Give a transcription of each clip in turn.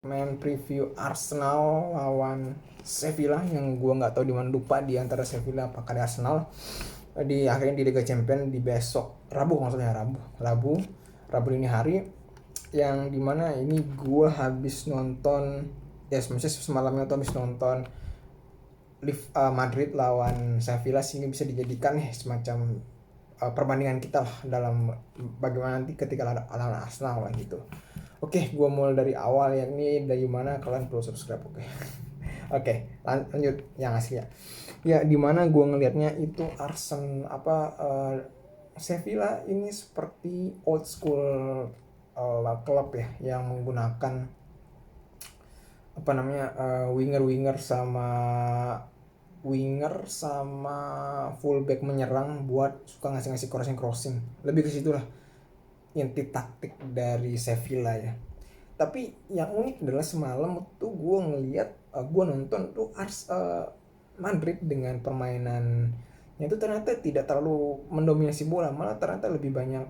main preview Arsenal lawan Sevilla yang gue nggak tahu di mana, lupa di antara Sevilla apakah di Arsenal di akhirnya di Liga Champions di besok Rabu, maksudnya Rabu ini hari, yang dimana ini gue habis nonton ya maksudnya semalamnya tuh habis nonton Madrid lawan Sevilla, sehingga bisa dijadikan semacam perbandingan kita lah dalam bagaimana nanti ketika lawan Arsenal lah gitu. Oke, gue mulai dari awal ya, ini dari mana kalian perlu subscribe. Oke, lanjut yang asli ya. Ya dimana gue ngelihatnya itu Sevilla ini seperti old school klub ya, yang menggunakan winger sama fullback menyerang buat suka ngasih crossing, lebih ke situ lah inti taktik dari Sevilla ya. Tapi yang unik adalah semalam tuh gue nonton tuh Madrid dengan permainannya itu ternyata tidak terlalu mendominasi bola, malah ternyata lebih banyak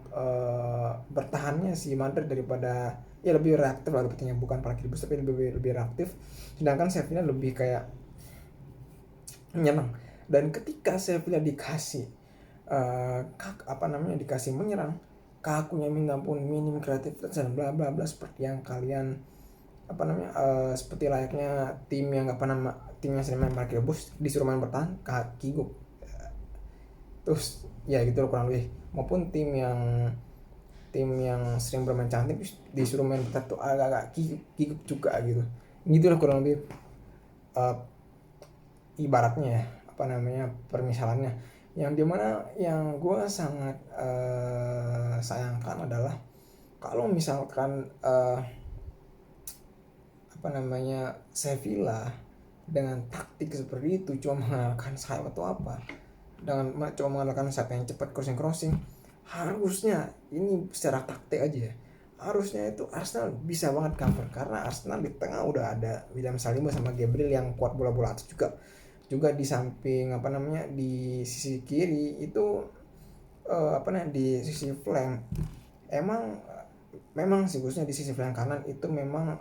bertahannya si Madrid daripada ya, lebih reaktif lah betulnya, bukan parkir bus tapi lebih reaktif, sedangkan Sevilla lebih kayak menyerang. Dan ketika Sevilla dikasih dikasih menyerang, kakunya minta ampun, minim kreativitas dan bla bla bla, seperti yang kalian seperti layaknya tim yang sering main parkir bus disuruh main bertahan kaki gue terus ya gitu loh kurang lebih, maupun tim yang sering bermain cantik disuruh main bertahan tuh agak-agak kikuk juga gitu loh kurang lebih ibaratnya permisalannya. Yang dimana yang gue sangat sayangkan adalah kalau misalkan Sevilla dengan taktik seperti itu cuma mengandalkan sayap atau apa, cuma mengandalkan sayap yang cepat crossing, harusnya ini secara taktik aja ya, harusnya itu Arsenal bisa banget cover, karena Arsenal di tengah udah ada William Saliba sama Gabriel yang kuat bola-bola atas juga di samping di sisi kiri itu di sisi flank memang sih, khususnya di sisi flank kanan itu memang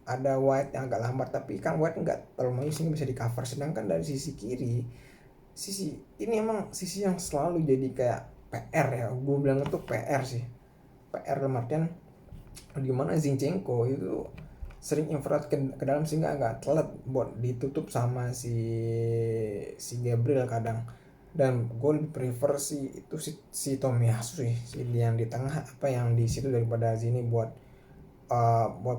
ada White yang agak lambat, tapi kan White nggak terlalu maju sehingga bisa di cover, sedangkan dari sisi kiri ini emang sisi yang selalu jadi kayak PR ya, gue bilang itu PR sih, PR dalam artian dimana Zinchenko itu sering infrared ke dalam sehingga agak telat buat ditutup sama si Gabriel kadang. Dan gue lebih prefer si Tomiyasu sih, si yang di tengah yang di situ daripada Zini buat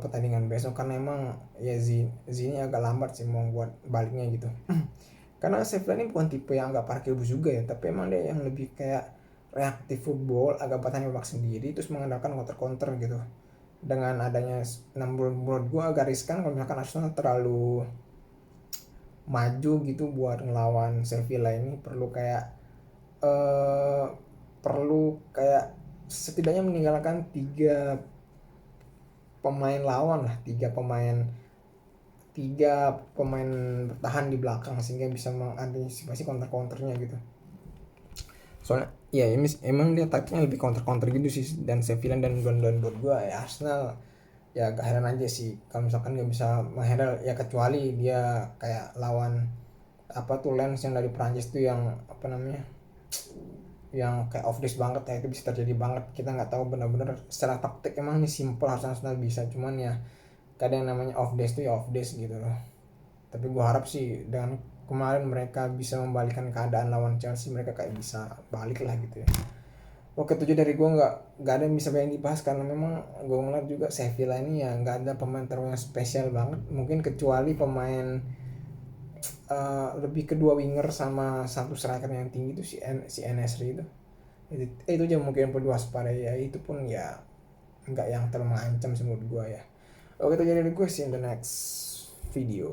pertandingan besok, karena emang ya Zini agak lambat sih mau buat baliknya gitu. Karena Sevilla ini bukan tipe yang agak parkir bus juga ya, tapi emang dia yang lebih kayak reaktif football, agak bertahan babak sendiri terus mengandalkan counter gitu. Dengan adanya menurut gue agak riskan kalau misalkan Arsenal terlalu maju gitu buat ngelawan Sevilla ini, perlu setidaknya meninggalkan 3 pemain lawan lah, 3 pemain bertahan di belakang sehingga bisa mengantisipasi counternya gitu. Soalnya ya emang dia taktiknya lebih counter gitu sih, dan Sevilla dan buat gue ya Arsenal ya agak heran aja sih kalau misalkan nggak bisa menghandle ya, kecuali dia kayak lawan Lens yang dari Prancis tuh yang yang kayak off days banget ya, itu bisa terjadi banget, kita nggak tahu benar-benar secara taktik emang ini simple Arsenal bisa, cuman ya kadang yang namanya off days tuh ya off days gitu loh. Tapi gue harap sih dengan kemarin mereka bisa membalikkan keadaan lawan Chelsea, mereka kayak bisa balik lah gitu ya. Oke, tujuh dari gue nggak ada yang bisa banyak dibahas, karena memang gue ngeliat juga Sevilla ini ya nggak ada pemain terlalu spesial banget, mungkin kecuali pemain lebih kedua winger sama satu striker yang tinggi itu si Enesri itu aja mungkin perlu waspada ya, itu pun ya nggak yang terlalu mengancam menurut gue ya. Oke, itu jadi dari gue, see in the next video.